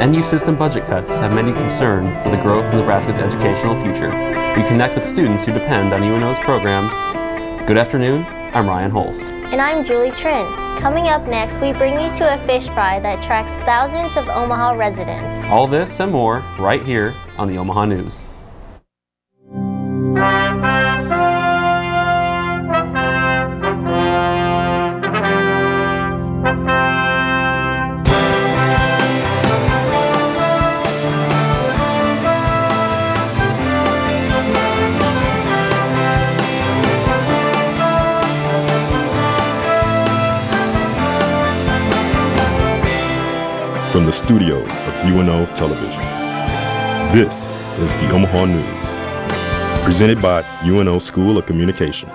NU system budget cuts have many concern for the growth of Nebraska's educational future. We connect with students who depend on UNO's programs. Good afternoon, I'm Ryan Holst. And I'm Julie Trin. Coming up next, we bring you to a fish fry that attracts thousands of Omaha residents. All this and more right here on the Omaha News. From the studios of UNO Television, this is the Omaha News, presented by UNO School of Communication.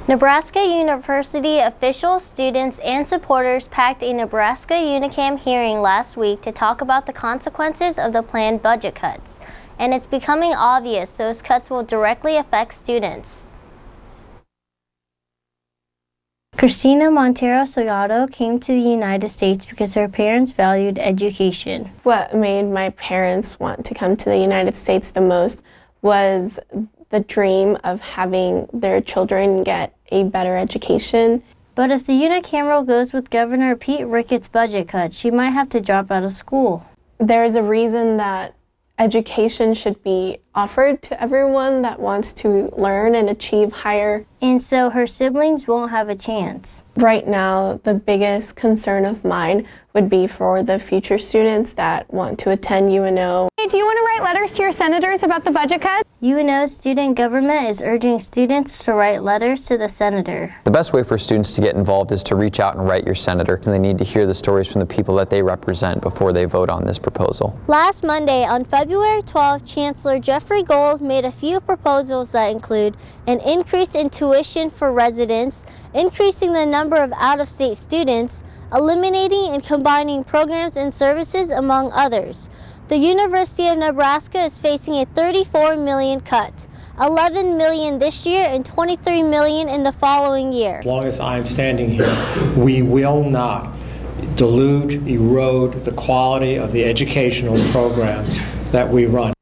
Nebraska University officials, students, and supporters packed a Nebraska Unicam hearing last week to talk about the consequences of the planned budget cuts. And it's becoming obvious those cuts will directly affect students. Christina Montero Salgado came to the United States because her parents valued education. What made my parents want to come to the United States the most was the dream of having their children get a better education. But if the unicameral goes with Governor Pete Ricketts' budget cut, she might have to drop out of school. There is a reason that education should be offered to everyone that wants to learn and achieve higher. And so her siblings won't have a chance. Right now, the biggest concern of mine would be for the future students that want to attend UNO. Hey, do you want to write letters to your senators about the budget cut? UNO's student government is urging students to write letters to the senator. The best way for students to get involved is to reach out and write your senator, and they need to hear the stories from the people that they represent before they vote on this proposal. Last Monday, on February 12th, Chancellor Jeffrey Gold made a few proposals that include an increase in tuition for residents, increasing the number of out-of-state students, eliminating and combining programs and services, among others. The University of Nebraska is facing a $34 million cut, $11 million this year and $23 million in the following year. As long as I'm standing here, we will not dilute, erode the quality of the educational programs that we run.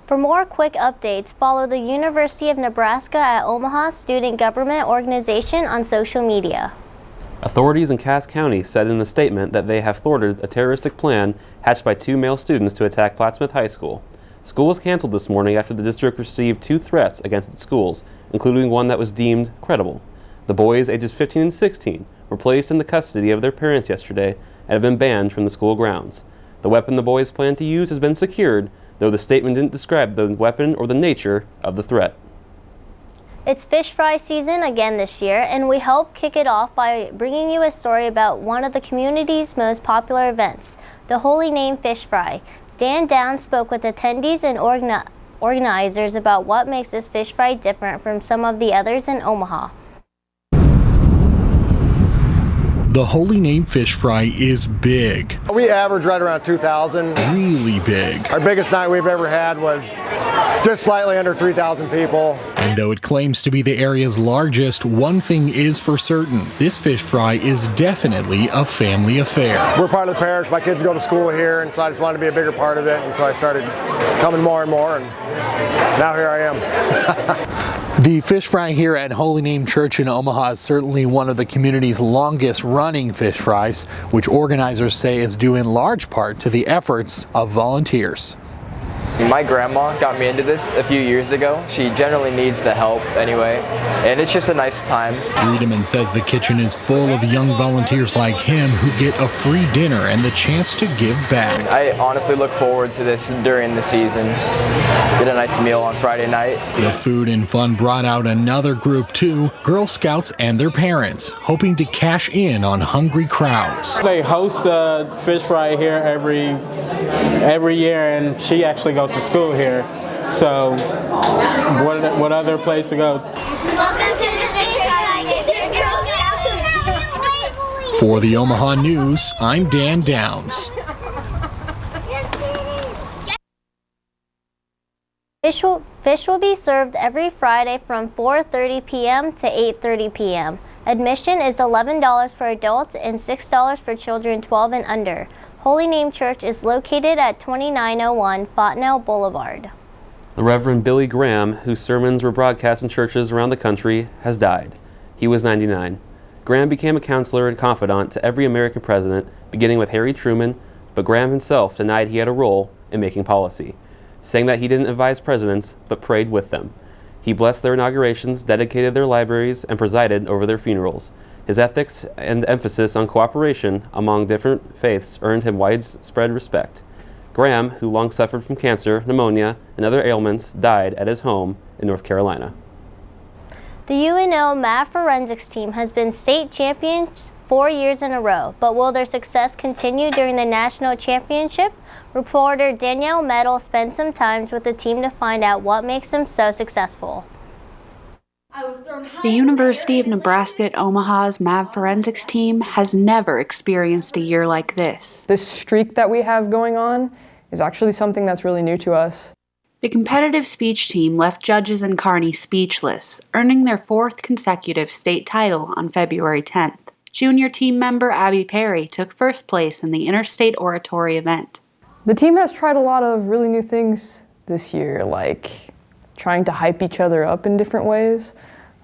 For more quick updates, follow the University of Nebraska at Omaha Student Government Organization on social media. Authorities in Cass County said in a statement that they have thwarted a terroristic plan hatched by two male students to attack Plattsmouth High School. School was canceled this morning after the district received two threats against its schools, including one that was deemed credible. The boys, ages 15 and 16, were placed in the custody of their parents yesterday and have been banned from the school grounds. The weapon the boys plan to use has been secured, though the statement didn't describe the weapon or the nature of the threat. It's fish fry season again this year, and we help kick it off by bringing you a story about one of the community's most popular events, the Holy Name Fish Fry. Dan Downs spoke with attendees and organizers about what makes this fish fry different from some of the others in Omaha. The Holy Name Fish Fry is big. We average right around 2,000. Really big. Our biggest night we've ever had was just slightly under 3,000 people. And though it claims to be the area's largest, one thing is for certain. This fish fry is definitely a family affair. We're part of the parish. My kids go to school here, and so I just wanted to be a bigger part of it. And so I started coming more and more, and now here I am. The fish fry here at Holy Name Church in Omaha is certainly one of the community's longest running fish fries, which organizers say is due in large part to the efforts of volunteers. My grandma got me into this a few years ago. She generally needs the help anyway, and it's just a nice time. Riedemann says the kitchen is full of young volunteers like him who get a free dinner and the chance to give back. I honestly look forward to this during the season. Get a nice meal on Friday night. The food and fun brought out another group too, Girl Scouts and their parents, hoping to cash in on hungry crowds. They host the fish fry here every year, and she actually goes to school here. So what other place to go? Welcome to the fish fry. For the Omaha News, I'm Dan Downs. Fish will be served every Friday from 4:30 p.m. to 8:30 p.m. Admission is $11 for adults and $6 for children 12 and under. Holy Name Church is located at 2901 Fontenelle Boulevard. The Reverend Billy Graham, whose sermons were broadcast in churches around the country, has died. He was 99. Graham became a counselor and confidant to every American president, beginning with Harry Truman, but Graham himself denied he had a role in making policy, saying that he didn't advise presidents, but prayed with them. He blessed their inaugurations, dedicated their libraries, and presided over their funerals. His ethics and emphasis on cooperation among different faiths earned him widespread respect. Graham, who long suffered from cancer, pneumonia, and other ailments, died at his home in North Carolina. The UNO Math Forensics team has been state champions 4 years in a row, but will their success continue during the national championship? Reporter Danielle Meadows spent some time with the team to find out what makes them so successful. The University of Nebraska at Omaha's Math Forensics team has never experienced a year like this. This streak that we have going on is actually something that's really new to us. The competitive speech team left judges in Kearney speechless, earning their 4th consecutive state title on February 10th. Junior team member Abby Perry took first place in the interstate oratory event. The team has tried a lot of really new things this year, like trying to hype each other up in different ways.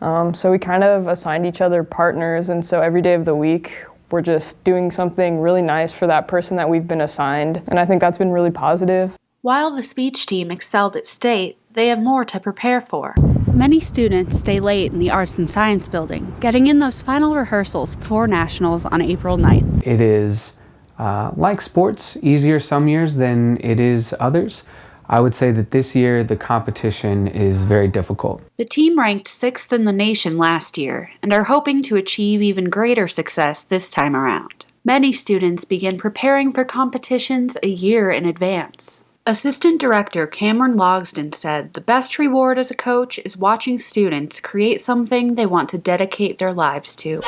So we kind of assigned each other partners, and so every day of the week we're just doing something really nice for that person that we've been assigned, and I think that's been really positive. While the speech team excelled at state, they have more to prepare for. Many students stay late in the Arts and Science building, getting in those final rehearsals before Nationals on April 9th. It is, like sports, easier some years than it is others. I would say that this year the competition is very difficult. The team ranked 6th in the nation last year and are hoping to achieve even greater success this time around. Many students begin preparing for competitions a year in advance. Assistant Director Cameron Logsdon said the best reward as a coach is watching students create something they want to dedicate their lives to.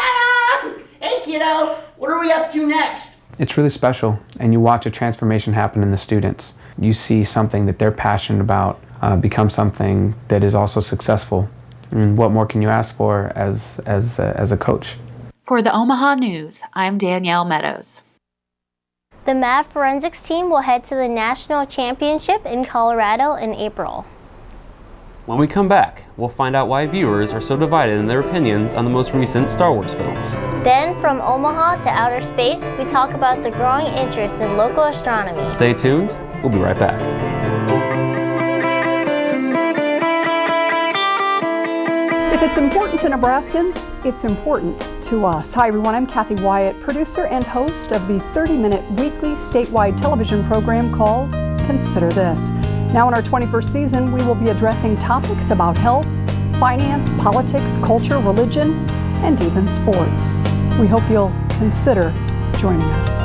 Hey kiddo, what are we up to next? It's really special, and you watch a transformation happen in the students. You see something that they're passionate about become something that is also successful. And what more can you ask for as a coach? For the Omaha News, I'm Danielle Meadows. The Math Forensics team will head to the National Championship in Colorado in April. When we come back, we'll find out why viewers are so divided in their opinions on the most recent Star Wars films. Then, from Omaha to outer space, we talk about the growing interest in local astronomy. Stay tuned. We'll be right back. If it's important to Nebraskans, it's important to us. Hi everyone, I'm Kathy Wyatt, producer and host of the 30-minute weekly statewide television program called Consider This. Now in our 21st season, we will be addressing topics about health, finance, politics, culture, religion, and even sports. We hope you'll consider joining us.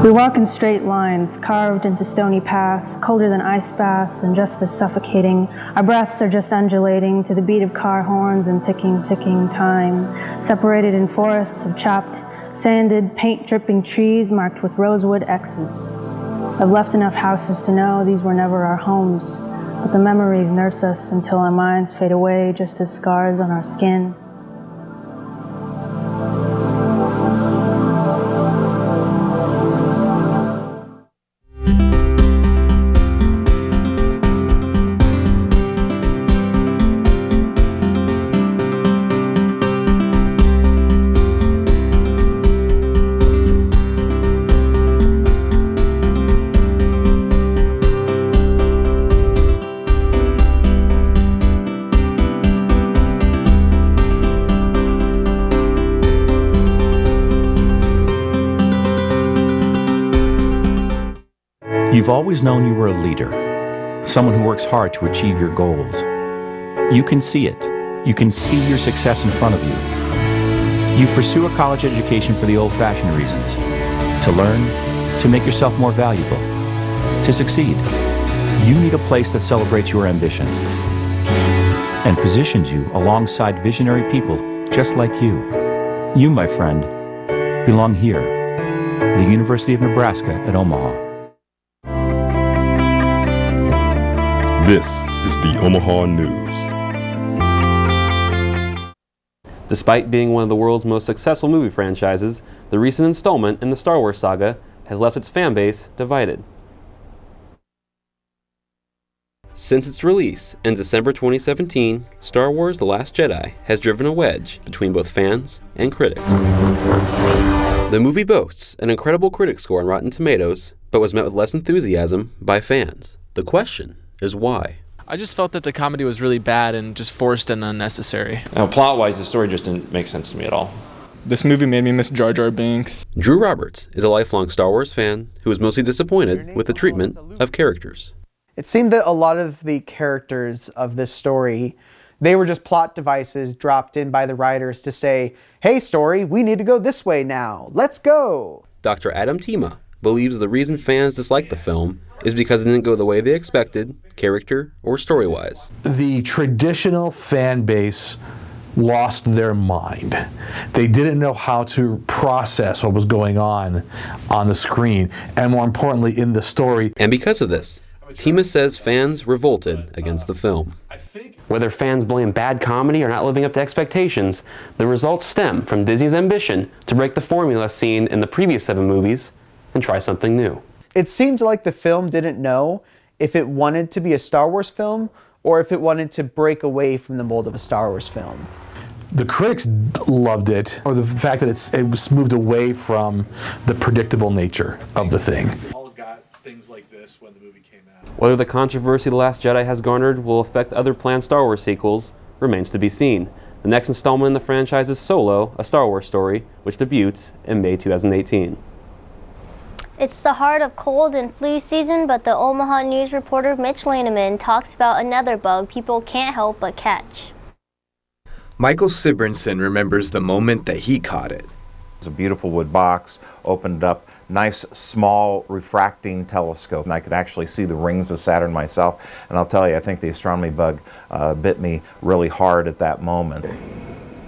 We walk in straight lines, carved into stony paths, colder than ice baths and just as suffocating. Our breaths are just undulating to the beat of car horns and ticking, ticking time. Separated in forests of chopped, sanded, paint-dripping trees marked with rosewood X's. I've left enough houses to know these were never our homes, but the memories nurse us until our minds fade away just as scars on our skin. You've always known you were a leader, someone who works hard to achieve your goals. You can see it. You can see your success in front of you. You pursue a college education for the old-fashioned reasons, to learn, to make yourself more valuable, to succeed. You need a place that celebrates your ambition and positions you alongside visionary people just like you. You, my friend, belong here, the University of Nebraska at Omaha. This is the Omaha News. Despite being one of the world's most successful movie franchises, the recent installment in the Star Wars saga has left its fan base divided. Since its release in December 2017, Star Wars The Last Jedi has driven a wedge between both fans and critics. The movie boasts an incredible critic score on Rotten Tomatoes, but was met with less enthusiasm by fans. The question is why? I just felt that the comedy was really bad and just forced and unnecessary. Plot-wise, the story just didn't make sense to me at all. This movie made me miss Jar Jar Binks. Drew Roberts is a lifelong Star Wars fan who was mostly disappointed with the treatment of characters. It seemed that a lot of the characters of this story, they were just plot devices dropped in by the writers to say, hey story, we need to go this way now. Let's go. Dr. Adam Tima believes the reason fans dislike the film is because it didn't go the way they expected, character or story-wise. The traditional fan base lost their mind. They didn't know how to process what was going on the screen, and more importantly, in the story. And because of this, Tima says fans revolted against the film. Whether fans blame bad comedy or not living up to expectations, the results stem from Disney's ambition to break the formula seen in the previous 7 movies and try something new. It seemed like the film didn't know if it wanted to be a Star Wars film or if it wanted to break away from the mold of a Star Wars film. The critics loved it, or the fact that it was moved away from the predictable nature of the thing. Whether the controversy The Last Jedi has garnered will affect other planned Star Wars sequels remains to be seen. The next installment in the franchise is Solo, a Star Wars story, which debuts in May 2018. It's the heart of cold and flu season, but the Omaha News reporter Mitch Laneman talks about another bug people can't help but catch. Michael Sibrinson remembers the moment that he caught it. It's a beautiful wood box, opened up, nice small refracting telescope, and I could actually see the rings of Saturn myself. And I'll tell you, I think the astronomy bug bit me really hard at that moment.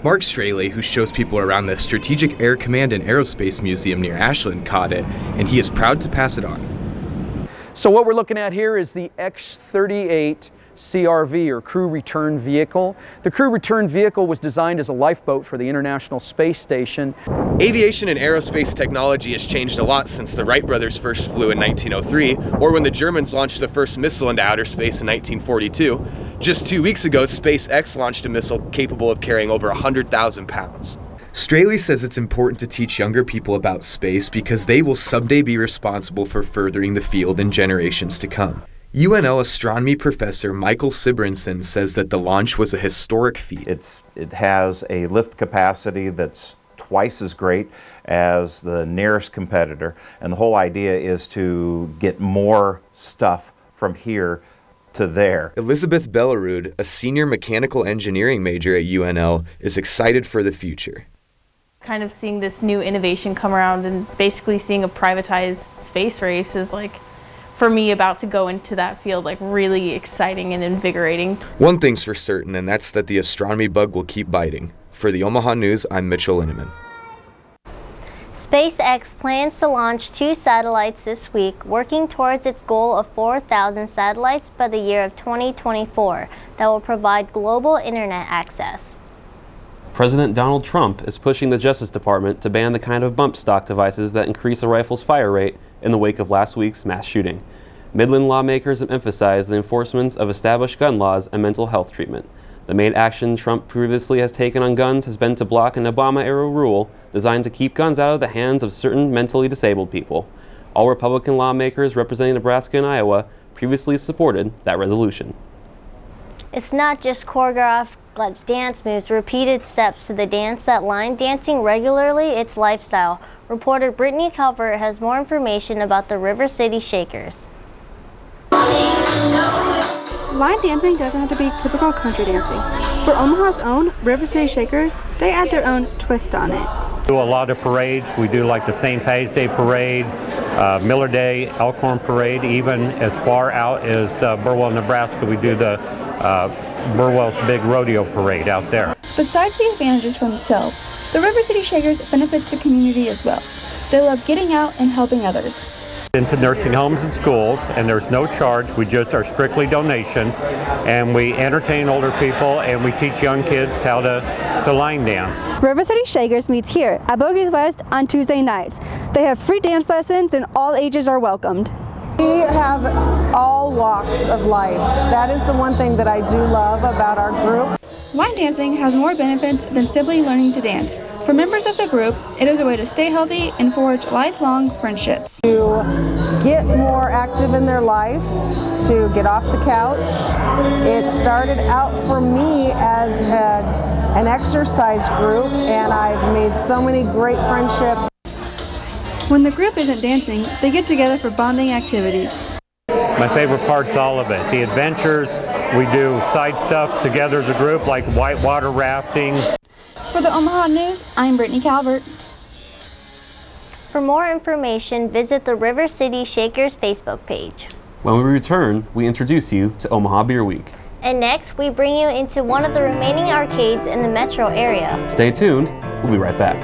Mark Straley, who shows people around the Strategic Air Command and Aerospace Museum near Ashland, caught it, and he is proud to pass it on. So what we're looking at here is the X-38 CRV, or Crew Return Vehicle. The Crew Return Vehicle was designed as a lifeboat for the International Space Station. Aviation and aerospace technology has changed a lot since the Wright brothers first flew in 1903, or when the Germans launched the first missile into outer space in 1942. Just 2 weeks ago, SpaceX launched a missile capable of carrying over 100,000 pounds. Straley says it's important to teach younger people about space because they will someday be responsible for furthering the field in generations to come. UNL astronomy professor Michael Sibrinson says that the launch was a historic feat. It has a lift capacity that's twice as great as the nearest competitor, and the whole idea is to get more stuff from here to there. Elizabeth Bellerud, a senior mechanical engineering major at UNL, is excited for the future. Kind of seeing this new innovation come around and basically seeing a privatized space race is like, for me, about to go into that field, like really exciting and invigorating. One thing's for certain, and that's that the astronomy bug will keep biting. For the Omaha News, I'm Mitchell Linneman. SpaceX plans to launch 2 satellites this week, working towards its goal of 4,000 satellites by the year of 2024 that will provide global internet access. President Donald Trump is pushing the Justice Department to ban the kind of bump stock devices that increase a rifle's fire rate in the wake of last week's mass shooting. Midland lawmakers have emphasized the enforcement of established gun laws and mental health treatment. The main action Trump previously has taken on guns has been to block an Obama-era rule designed to keep guns out of the hands of certain mentally disabled people. All Republican lawmakers representing Nebraska and Iowa previously supported that resolution. It's not just choreographed dance moves, repeated steps to the dance set line. Dancing regularly, it's lifestyle. Reporter Brittany Calvert has more information about the River City Shakers. Line dancing doesn't have to be typical country dancing. For Omaha's own River City Shakers, they add their own twist on it. We do a lot of parades. We do like the St. Patty's Day Parade, Miller Day, Elkhorn Parade, even as far out as Burwell, Nebraska. We do the Burwell's Big Rodeo Parade out there. Besides the advantages for themselves, the River City Shakers benefits the community as well. They love getting out and helping others. Into nursing homes and schools, and there's no charge. We just are strictly donations, and we entertain older people, and we teach young kids how to line dance. River City Shakers meets here at Bogies West on Tuesday nights. They have free dance lessons and all ages are welcomed. We have all walks of life. That is the one thing that I do love about our group. Line dancing has more benefits than simply learning to dance. For members of the group, it is a way to stay healthy and forge lifelong friendships. To get more active in their life, to get off the couch. It started out for me as an exercise group, and I've made so many great friendships. When the group isn't dancing, they get together for bonding activities. My favorite part's all of it. The adventures, we do side stuff together as a group like whitewater rafting. For the Omaha News, I'm Brittany Calvert. For more information, visit the River City Shakers Facebook page. When we return, we introduce you to Omaha Beer Week. And next, we bring you into one of the remaining arcades in the metro area. Stay tuned. We'll be right back.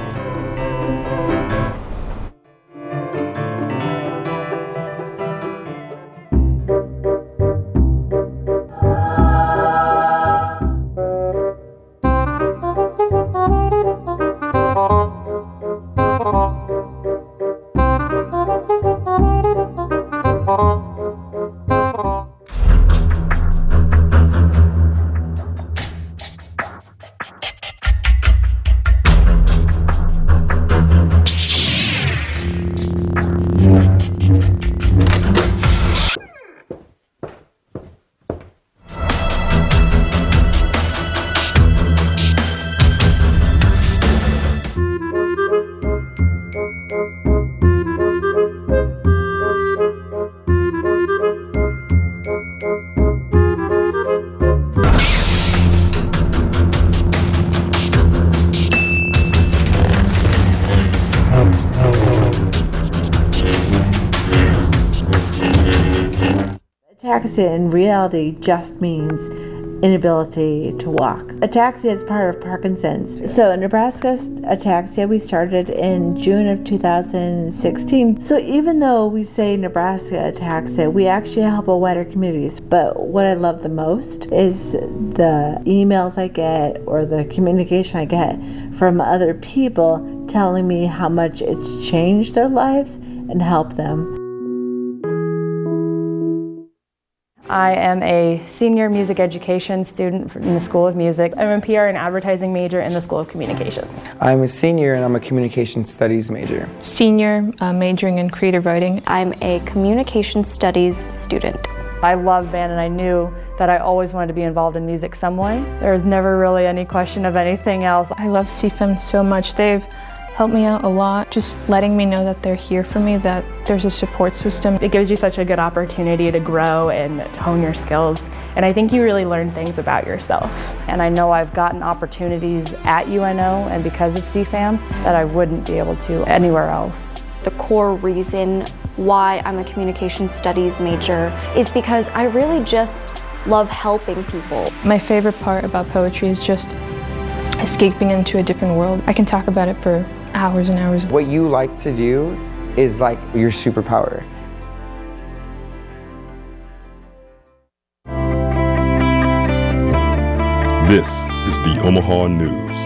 Ataxia in reality just means inability to walk. Ataxia is part of Parkinson's. So Nebraska Ataxia, we started in June of 2016. So even though we say Nebraska Ataxia, we actually help a wider communities. But what I love the most is the emails I get or the communication I get from other people telling me how much it's changed their lives and helped them. I am a senior music education student in the School of Music. I'm a PR and advertising major in the School of Communications. I'm a senior and I'm a communication studies major. Senior, majoring in creative writing. I'm a communication studies student. I love band and I knew that I always wanted to be involved in music some way. There was never really any question of anything else. I love CFM so much. They've helped me out a lot, just letting me know that they're here for me, that there's a support system. It gives you such a good opportunity to grow and hone your skills, and I think you really learn things about yourself. And I know I've gotten opportunities at UNO and because of CFAM that I wouldn't be able to anywhere else. The core reason why I'm a communication studies major is because I really just love helping people. My favorite part about poetry is just escaping into a different world. I can talk about it for hours and hours. What you like to do is like your superpower. This is the Omaha News.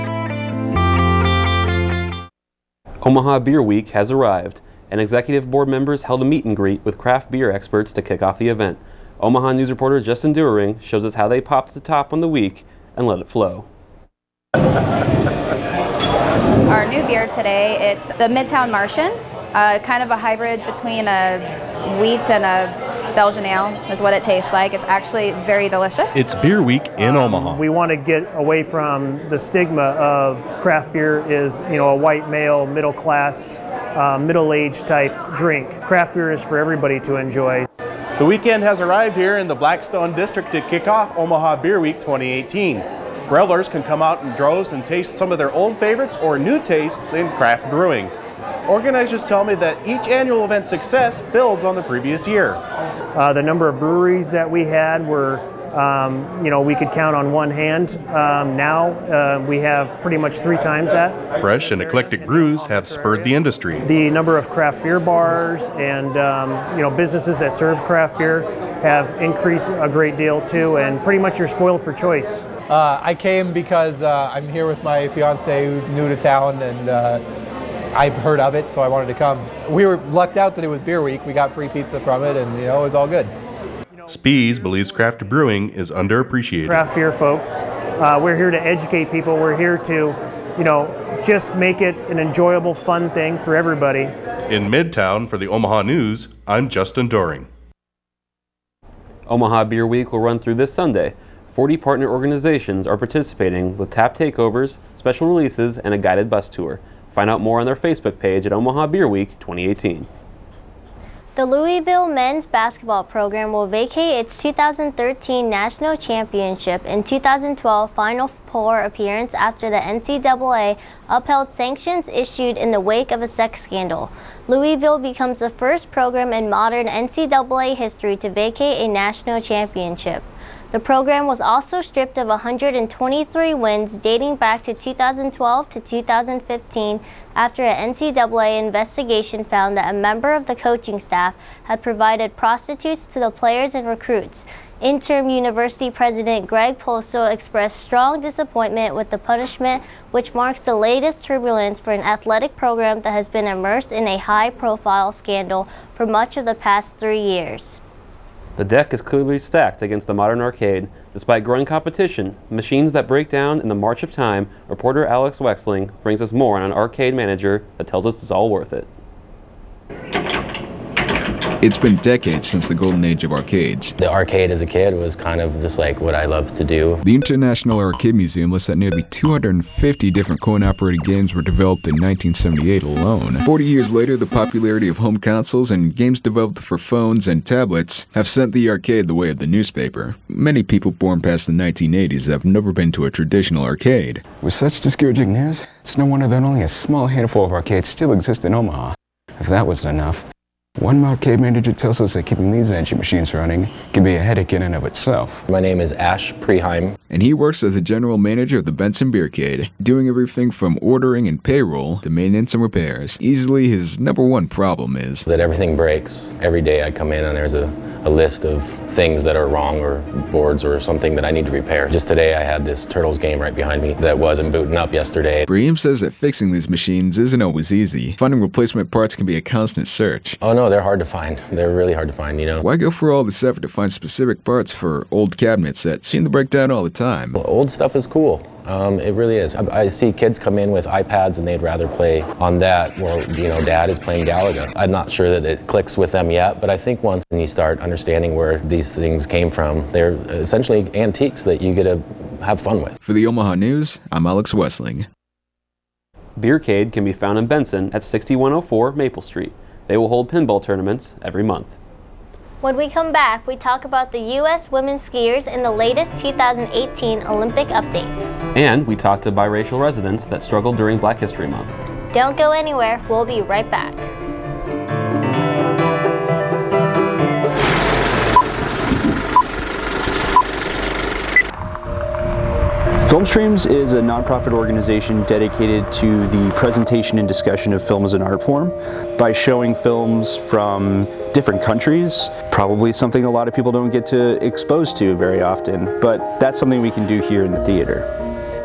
Omaha Beer Week has arrived, and executive board members held a meet and greet with craft beer experts to kick off the event. Omaha News reporter Justin Dewering shows us how they popped the top on the week and let it flow. Our new beer today, it's the Midtown Martian, kind of a hybrid between a wheat and a Belgian ale is what it tastes like. It's actually very delicious. It's Beer Week in Omaha. We want to get away from the stigma of craft beer is, a white male, middle class, middle-aged type drink. Craft beer is for everybody to enjoy. The weekend has arrived here in the Blackstone District to kick off Omaha Beer Week 2018. Revelers can come out in droves and taste some of their old favorites or new tastes in craft brewing. Organizers tell me that each annual event's success builds on the previous year. The number of breweries that we had were We could count on one hand. Now we have pretty much 3 times that. Fresh and eclectic brews have spurred the industry. The number of craft beer bars and businesses that serve craft beer have increased a great deal too, and pretty much you're spoiled for choice. I came because I'm here with my fiance who's new to town, and I've heard of it, so I wanted to come. We were lucked out that it was Beer Week. We got free pizza from it, and it was all good. Spies believes craft brewing is underappreciated. Craft beer folks, we're here to educate people. We're here to, just make it an enjoyable, fun thing for everybody. In Midtown, for the Omaha News, I'm Justin Doring. Omaha Beer Week will run through this Sunday. 40 partner organizations are participating with tap takeovers, special releases, and a guided bus tour. Find out more on their Facebook page at Omaha Beer Week 2018. The Louisville men's basketball program will vacate its 2013 national championship and 2012 Final Four appearance after the NCAA upheld sanctions issued in the wake of a sex scandal. Louisville becomes the first program in modern NCAA history to vacate a national championship. The program was also stripped of 123 wins dating back to 2012 to 2015 after an NCAA investigation found that a member of the coaching staff had provided prostitutes to the players and recruits. Interim University President Greg Polso expressed strong disappointment with the punishment, which marks the latest turbulence for an athletic program that has been immersed in a high-profile scandal for much of the past 3 years. The deck is clearly stacked against the modern arcade. Despite growing competition, machines that break down in the march of time, reporter Alex Wexling brings us more on an arcade manager that tells us it's all worth it. It's been decades since the golden age of arcades. The arcade as a kid was kind of just like what I loved to do. The International Arcade Museum lists that nearly 250 different coin-operated games were developed in 1978 alone. 40 years later, the popularity of home consoles and games developed for phones and tablets have sent the arcade the way of the newspaper. Many people born past the 1980s have never been to a traditional arcade. With such discouraging news, it's no wonder that only a small handful of arcades still exist in Omaha. If that wasn't enough, one arcade manager tells us that keeping these engine machines running can be a headache in and of itself. My name is Ash Preheim. And he works as a general manager of the Benson Beercade, doing everything from ordering and payroll to maintenance and repairs. Easily his number one problem is that everything breaks. Every day I come in and there's a list of things that are wrong or boards or something that I need to repair. Just today I had this Turtles game right behind me that wasn't booting up yesterday. Preheim says that fixing these machines isn't always easy. Finding replacement parts can be a constant search. Oh no, they're hard to find. They're really hard to find, Why go for all this effort to find specific parts for old cabinets that seem to break down all the time? Well, old stuff is cool. It really is. I see kids come in with iPads and they'd rather play on that. Well, Dad is playing Galaga. I'm not sure that it clicks with them yet, but I think once you start understanding where these things came from, they're essentially antiques that you get to have fun with. For the Omaha News, I'm Alex Wessling. Beercade can be found in Benson at 6104 Maple Street. They will hold pinball tournaments every month. When we come back, we talk about the U.S. women's skiers and the latest 2018 Olympic updates. And we talk to biracial residents that struggled during Black History Month. Don't go anywhere. We'll be right back. Filmstreams is a nonprofit organization dedicated to the presentation and discussion of film as an art form. By showing films from different countries, probably something a lot of people don't get to expose to very often, but that's something we can do here in the theater.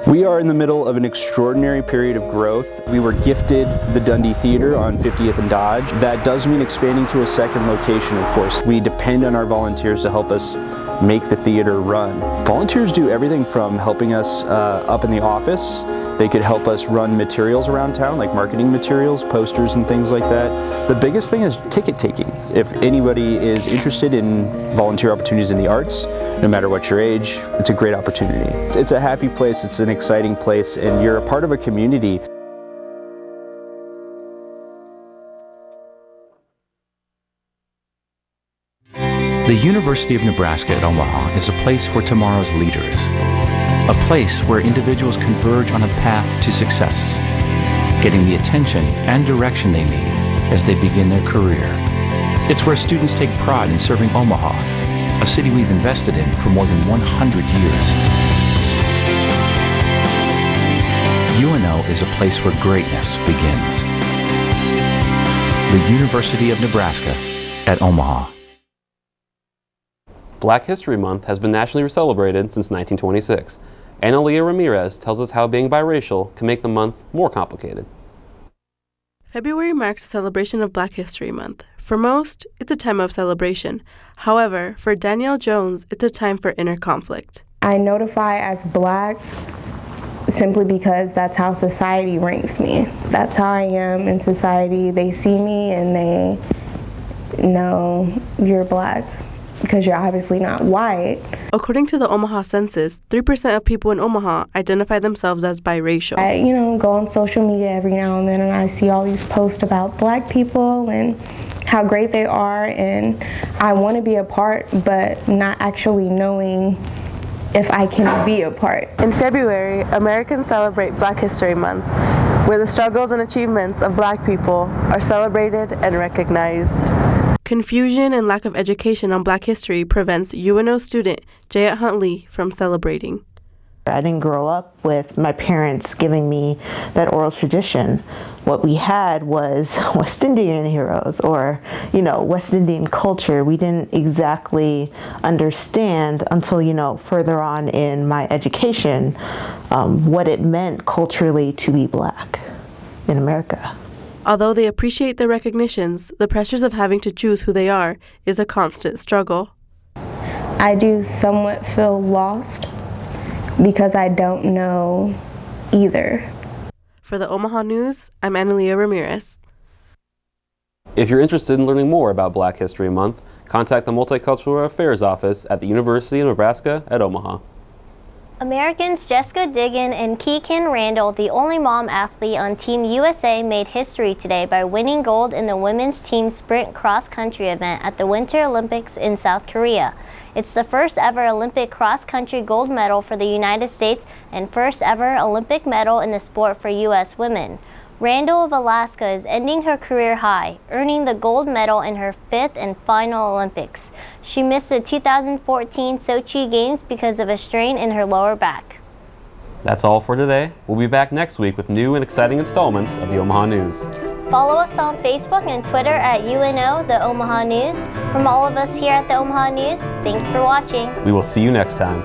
We are in the middle of an extraordinary period of growth. We were gifted the Dundee Theater on 50th and Dodge. That does mean expanding to a second location, of course. We depend on our volunteers to help us make the theater run. Volunteers do everything from helping us up in the office. They could help us run materials around town, like marketing materials, posters and things like that. The biggest thing is ticket taking. If anybody is interested in volunteer opportunities in the arts, no matter what your age, it's a great opportunity. It's a happy place, it's an exciting place, and you're a part of a community. The University of Nebraska at Omaha is a place for tomorrow's leaders. A place where individuals converge on a path to success, getting the attention and direction they need as they begin their career. It's where students take pride in serving Omaha a city we've invested in for more than 100 years. UNO is a place where greatness begins. The University of Nebraska at Omaha. Black History Month has been nationally celebrated since 1926. Analia Ramirez tells us how being biracial can make the month more complicated. February marks a celebration of Black History Month. For most, it's a time of celebration. However, for Danielle Jones, it's a time for inner conflict. I notify as Black simply because that's how society ranks me. That's how I am in society. They see me and they know you're Black because you're obviously not white. According to the Omaha census, 3% of people in Omaha identify themselves as biracial. I, go on social media every now and then and I see all these posts about Black people and how great they are, and I want to be a part, but not actually knowing if I can be a part. In February, Americans celebrate Black History Month, where the struggles and achievements of Black people are celebrated and recognized. Confusion and lack of education on Black history prevents UNO student Jayat Huntley from celebrating. I didn't grow up with my parents giving me that oral tradition. What we had was West Indian heroes or, West Indian culture. We didn't exactly understand until, further on in my education, what it meant culturally to be Black in America. Although they appreciate the recognitions, the pressures of having to choose who they are is a constant struggle. I do somewhat feel lost because I don't know either. For the Omaha News, I'm Analia Ramirez. If you're interested in learning more about Black History Month, contact the Multicultural Affairs Office at the University of Nebraska at Omaha. Americans Jessica Diggin and Keegan Randall, the only mom athlete on Team USA, made history today by winning gold in the women's team sprint cross-country event at the Winter Olympics in South Korea. It's the first ever Olympic cross-country gold medal for the United States and first ever Olympic medal in the sport for U.S. women. Randall of Alaska is ending her career high, earning the gold medal in her 5th and final Olympics. She missed the 2014 Sochi Games because of a strain in her lower back. That's all for today. We'll be back next week with new and exciting installments of the Omaha News. Follow us on Facebook and Twitter at UNO, the Omaha News. From all of us here at the Omaha News, thanks for watching. We will see you next time.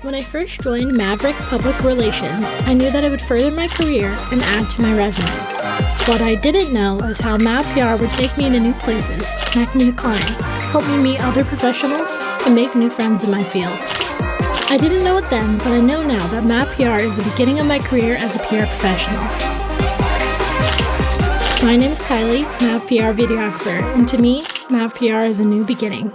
When I first joined Maverick Public Relations, I knew that it would further my career and add to my resume. What I didn't know is how MavPR would take me to new places, connect me to clients, help me meet other professionals, and make new friends in my field. I didn't know it then, but I know now that MavPR is the beginning of my career as a PR professional. My name is Kylie, MavPR videographer, and to me, MavPR is a new beginning.